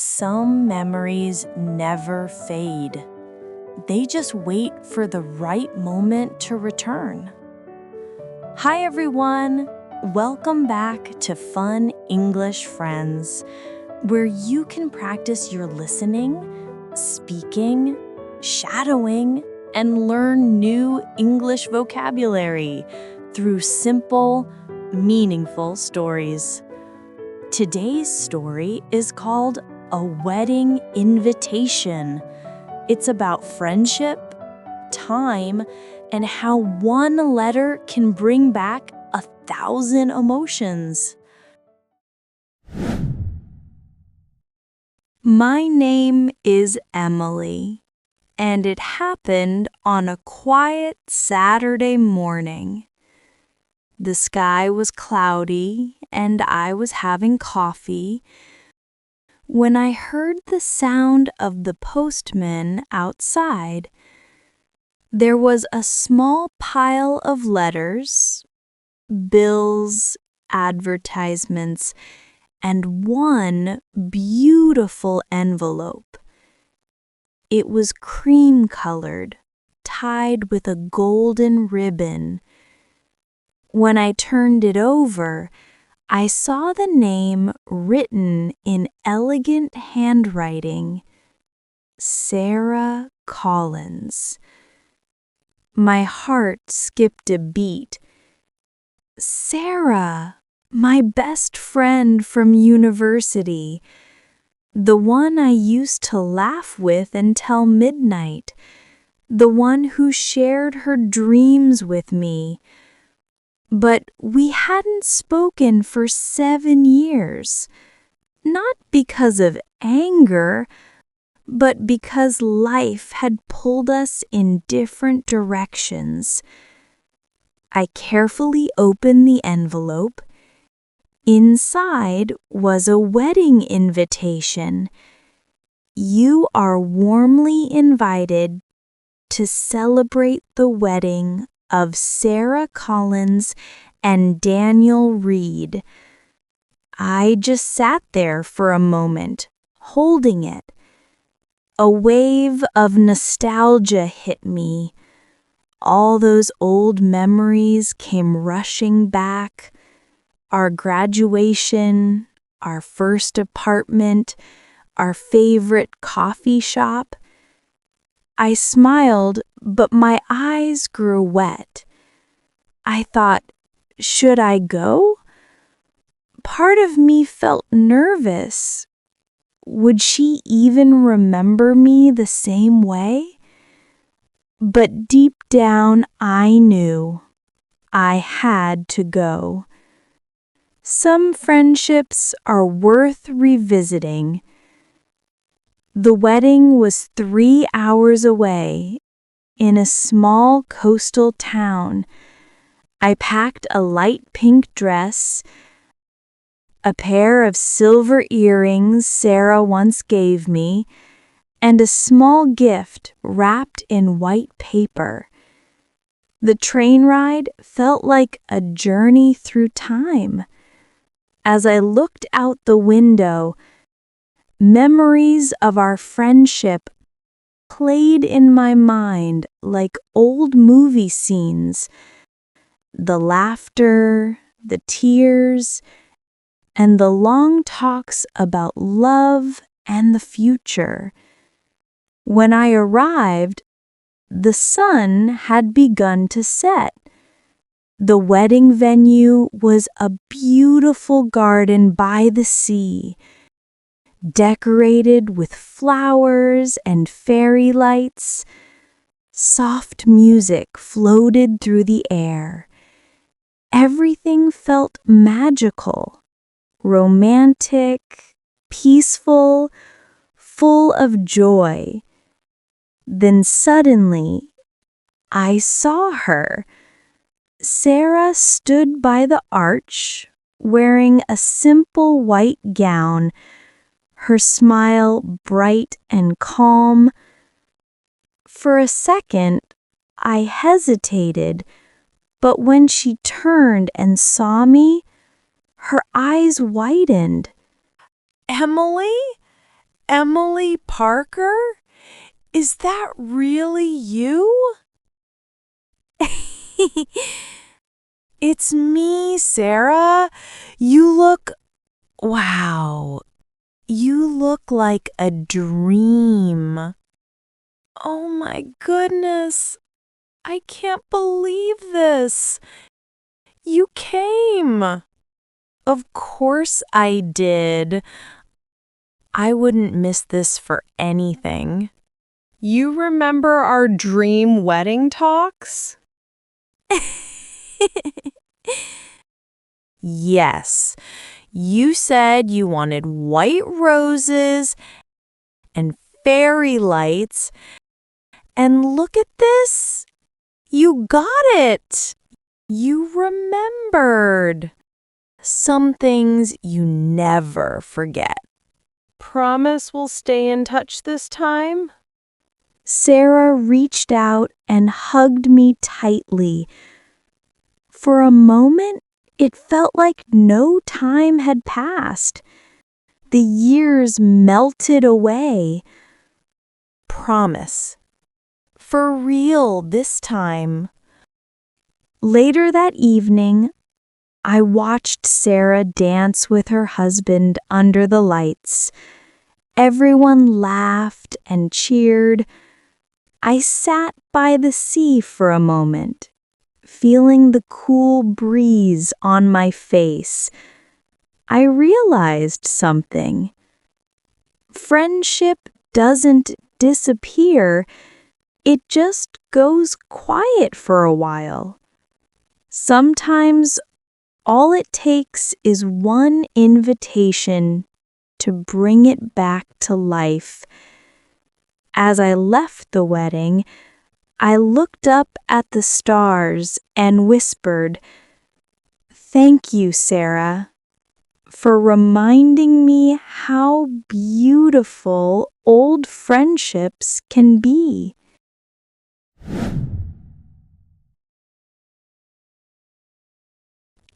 Some memories never fade. They just wait for the right moment to return. Hi, everyone. Welcome back to Fun English Friends, where you can practice your listening, speaking, shadowing, and learn new English vocabulary through simple, meaningful stories. Today's story is called A Wedding Invitation. It's about friendship, time, and how one letter can bring back 1,000 emotions. My name is Emily, and it happened on a quiet Saturday morning. The sky was cloudy, and I was having coffee when I heard the sound of the postman outside. There was a small pile of letters, bills, advertisements, and one beautiful envelope. It was cream-colored, tied with a golden ribbon. When I turned it over, I saw the name written in elegant handwriting, Sarah Collins. My heart skipped a beat. Sarah, my best friend from university, the one I used to laugh with until midnight, the one who shared her dreams with me. But we hadn't spoken for 7 years, not because of anger, but because life had pulled us in different directions. I carefully opened the envelope. Inside was a wedding invitation. You are warmly invited to celebrate the wedding of Sarah Collins and Daniel Reed. I just sat there for a moment, holding it. A wave of nostalgia hit me. All those old memories came rushing back. Our graduation, our first apartment, our favorite coffee shop. I smiled, but my eyes grew wet. I thought, should I go? Part of me felt nervous. Would she even remember me the same way? But deep down, I knew I had to go. Some friendships are worth revisiting. The wedding was 3 hours away, in a small coastal town. I packed a light pink dress, a pair of silver earrings Sarah once gave me, and a small gift wrapped in white paper. The train ride felt like a journey through time. As I looked out the window, memories of our friendship played in my mind like old movie scenes. The laughter, the tears, and the long talks about love and the future. When I arrived, the sun had begun to set. The wedding venue was a beautiful garden by the sea, decorated with flowers and fairy lights. Soft music floated through the air. Everything felt magical, romantic, peaceful, full of joy. Then suddenly, I saw her. Sarah stood by the arch, wearing a simple white gown, her smile bright and calm. For a second, I hesitated, but when she turned and saw me, her eyes widened. Emily? Emily Parker? Is that really you? It's me, Sarah. Wow, you look like a dream. Oh my goodness, I can't believe this. You came. Of course I did. I wouldn't miss this for anything. You remember our dream wedding talks? Yes. You said you wanted white roses and fairy lights. And look at this. You got it. You remembered. Some things you never forget. Promise we'll stay in touch this time? Sarah reached out and hugged me tightly. For a moment, it felt like no time had passed. The years melted away. Promise. For real this time. Later that evening, I watched Sarah dance with her husband under the lights. Everyone laughed and cheered. I sat by the sea for a moment, feeling the cool breeze on my face. I realized something. Friendship doesn't disappear, it just goes quiet for a while. Sometimes all it takes is one invitation to bring it back to life. As I left the wedding, I looked up at the stars and whispered, "Thank you, Sarah, for reminding me how beautiful old friendships can be."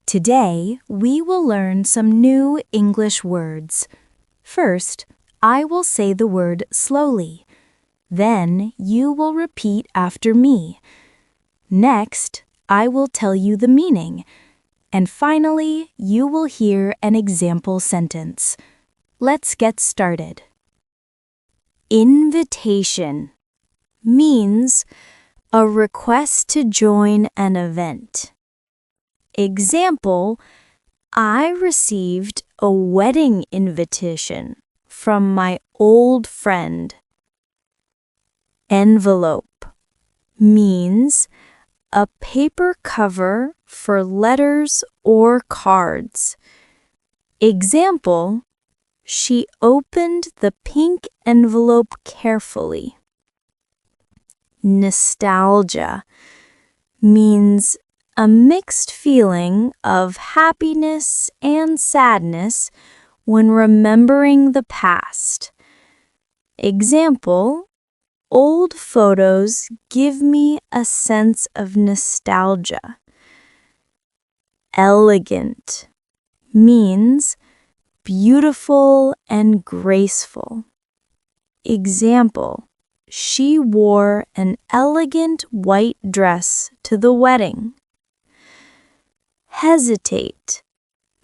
Today, we will learn some new English words. First, I will say the word slowly. Then you will repeat after me. Next, I will tell you the meaning. And finally, you will hear an example sentence. Let's get started. Invitation means a request to join an event. Example, I received a wedding invitation from my old friend. Envelope means a paper cover for letters or cards. Example, she opened the pink envelope carefully. Nostalgia means a mixed feeling of happiness and sadness when remembering the past. Example, old photos give me a sense of nostalgia. Elegant means beautiful and graceful. Example, she wore an elegant white dress to the wedding. Hesitate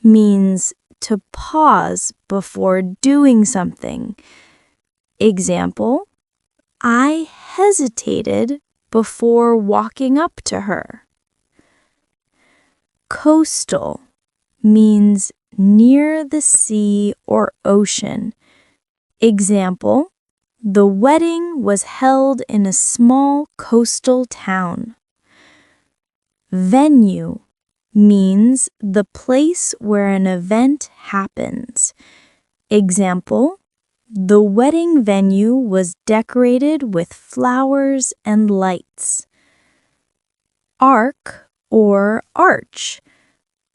means to pause before doing something. Example, I hesitated before walking up to her. Coastal means near the sea or ocean. Example, the wedding was held in a small coastal town. Venue means the place where an event happens. Example, the wedding venue was decorated with flowers and lights. Arc or arch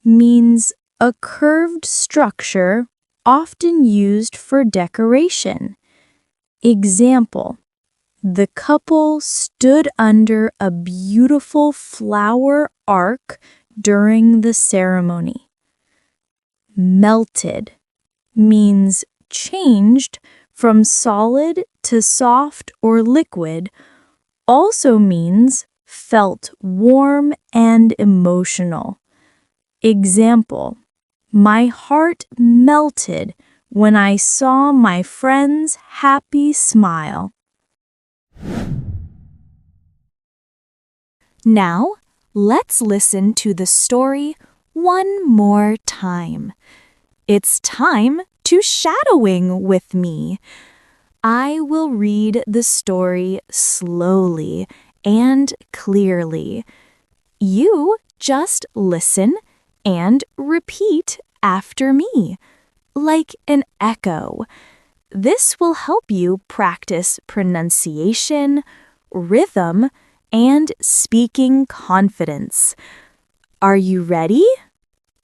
means a curved structure often used for decoration. Example, the couple stood under a beautiful flower arch during the ceremony. Melted means changed from solid to soft or liquid also means felt warm and emotional. Example, my heart melted when I saw my friend's happy smile. Now, let's listen to the story one more time. It's time to shadowing with me. I will read the story slowly and clearly. You just listen and repeat after me, like an echo. This will help you practice pronunciation, rhythm, and speaking confidence. Are you ready?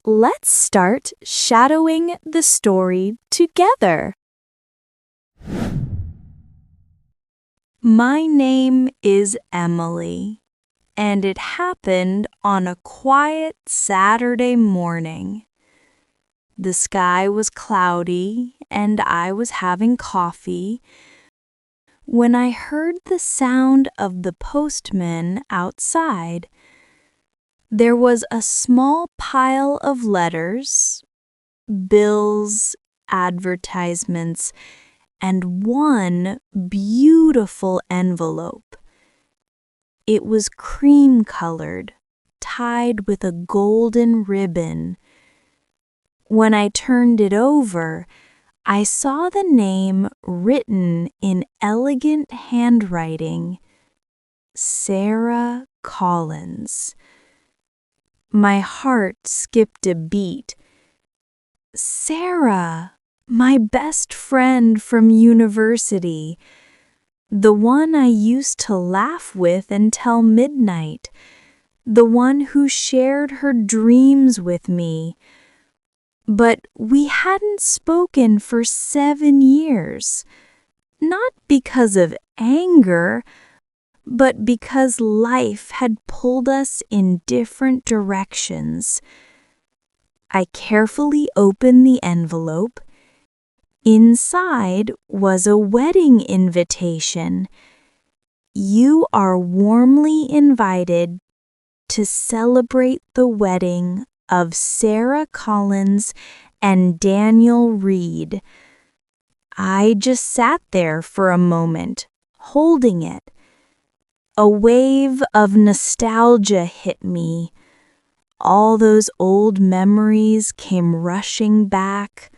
Let's start shadowing the story together. My name is Emily, and it happened on a quiet Saturday morning. The sky was cloudy, and I was having coffee when I heard the sound of the postman outside. There was a small pile of letters, bills, advertisements, and one beautiful envelope. It was cream-colored, tied with a golden ribbon. When I turned it over, I saw the name written in elegant handwriting, Sarah Collins. My heart skipped a beat. Sarah, my best friend from university, the one I used to laugh with until midnight, the one who shared her dreams with me. But we hadn't spoken for 7 years, not because of anger, but because life had pulled us in different directions. I carefully opened the envelope. Inside was a wedding invitation. You are warmly invited to celebrate the wedding of Sarah Collins and Daniel Reed. I just sat there for a moment, holding it. A wave of nostalgia hit me. All those old memories came rushing back.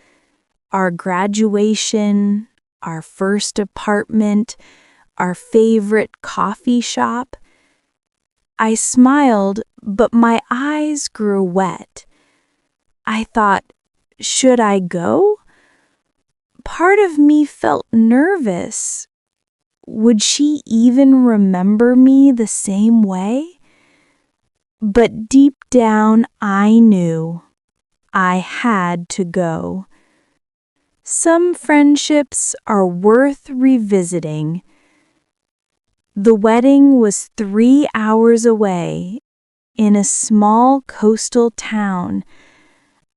Our graduation, our first apartment, our favorite coffee shop. I smiled, but my eyes grew wet. I thought, should I go? Part of me felt nervous. Would she even remember me the same way? But deep down, I knew I had to go. Some friendships are worth revisiting. The wedding was 3 hours away in a small coastal town.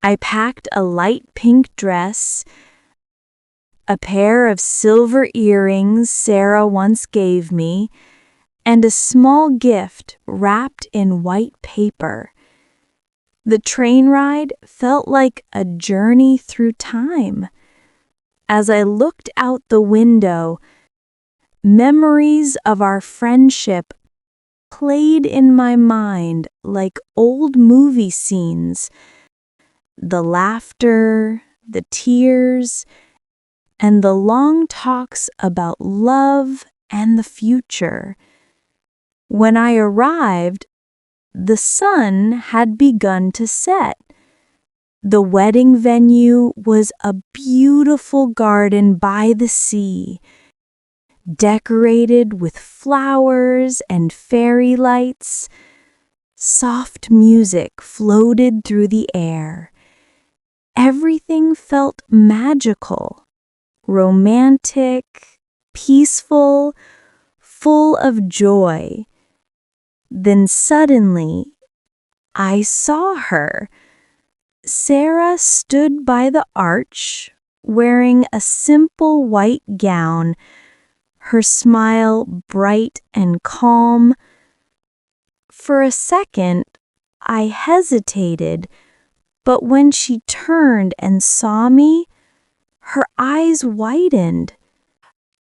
I packed a light pink dress, a pair of silver earrings Sarah once gave me, and a small gift wrapped in white paper. The train ride felt like a journey through time. As I looked out the window, memories of our friendship played in my mind like old movie scenes. The laughter, the tears, and the long talks about love and the future. When I arrived, the sun had begun to set. The wedding venue was a beautiful garden by the sea, decorated with flowers and fairy lights. Soft music floated through the air. Everything felt magical, romantic, peaceful, full of joy. Then suddenly, I saw her. Sarah stood by the arch, wearing a simple white gown, her smile bright and calm. For a second, I hesitated, but when she turned and saw me, her eyes widened.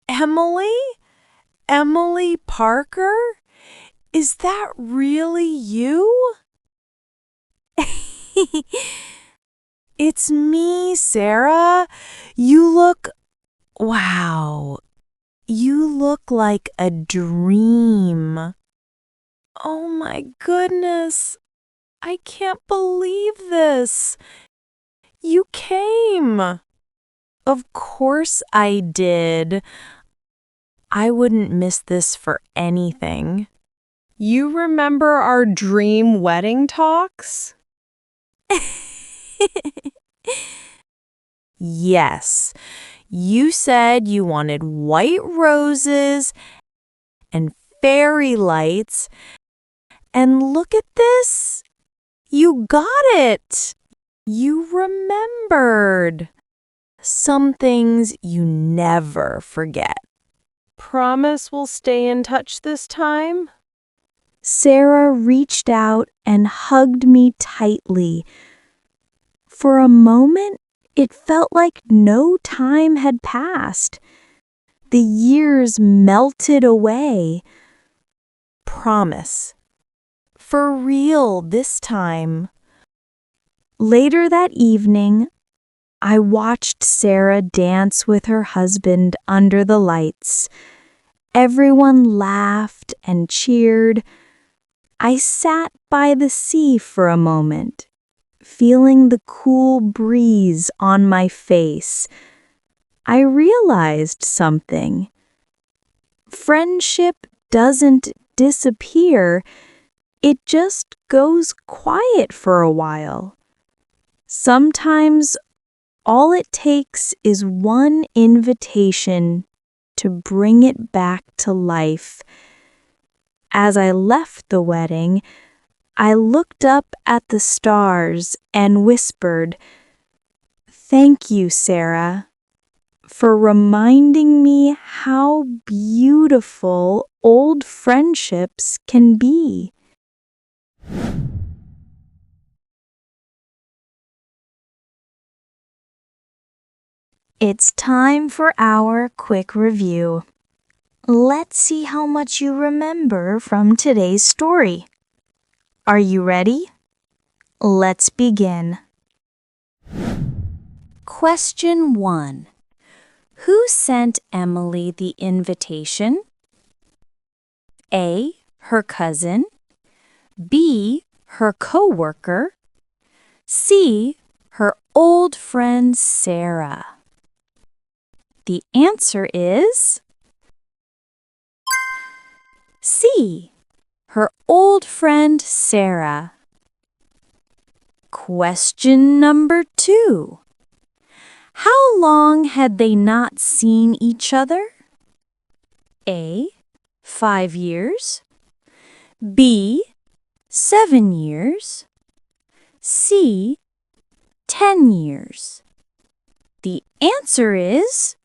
Emily? Emily Parker? Is that really you? It's me, Sarah. Wow. You look like a dream. Oh my goodness. I can't believe this. You came. Of course I did. I wouldn't miss this for anything. You remember our dream wedding talks? Yes, you said you wanted white roses and fairy lights. And look at this. You got it. You remembered. Some things you never forget. Promise we'll stay in touch this time? Sarah reached out and hugged me tightly. For a moment, it felt like no time had passed. The years melted away. Promise. For real this time. Later that evening, I watched Sarah dance with her husband under the lights. Everyone laughed and cheered. I sat by the sea for a moment, feeling the cool breeze on my face. I realized something. Friendship doesn't disappear, it just goes quiet for a while. Sometimes all it takes is one invitation to bring it back to life. As I left the wedding, I looked up at the stars and whispered, "Thank you, Sarah, for reminding me how beautiful old friendships can be." It's time for our quick review. Let's see how much you remember from today's story. Are you ready? Let's begin. Question 1. Who sent Emily the invitation? A. Her cousin. B. Her coworker. C. Her old friend Sarah. The answer is C. Her old friend Sarah. Question number 2. How long had they not seen each other? A. 5 years. B. 7 years. C. 10 years. The answer is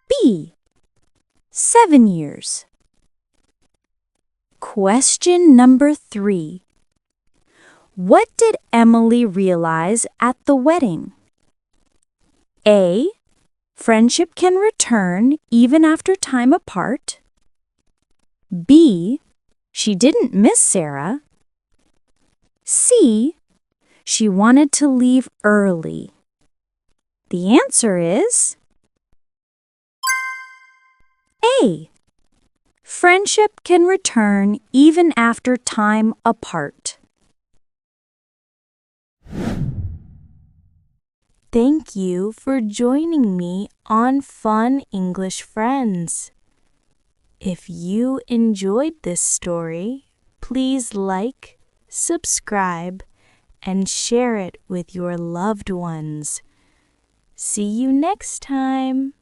B. 7 years. Question number 3. What did Emily realize at the wedding? A. Friendship can return even after time apart. B. She didn't miss Sarah. C. She wanted to leave early. The answer is A. Friendship can return even after time apart. Thank you for joining me on Fun English Friends. If you enjoyed this story, please like, subscribe, and share it with your loved ones. See you next time.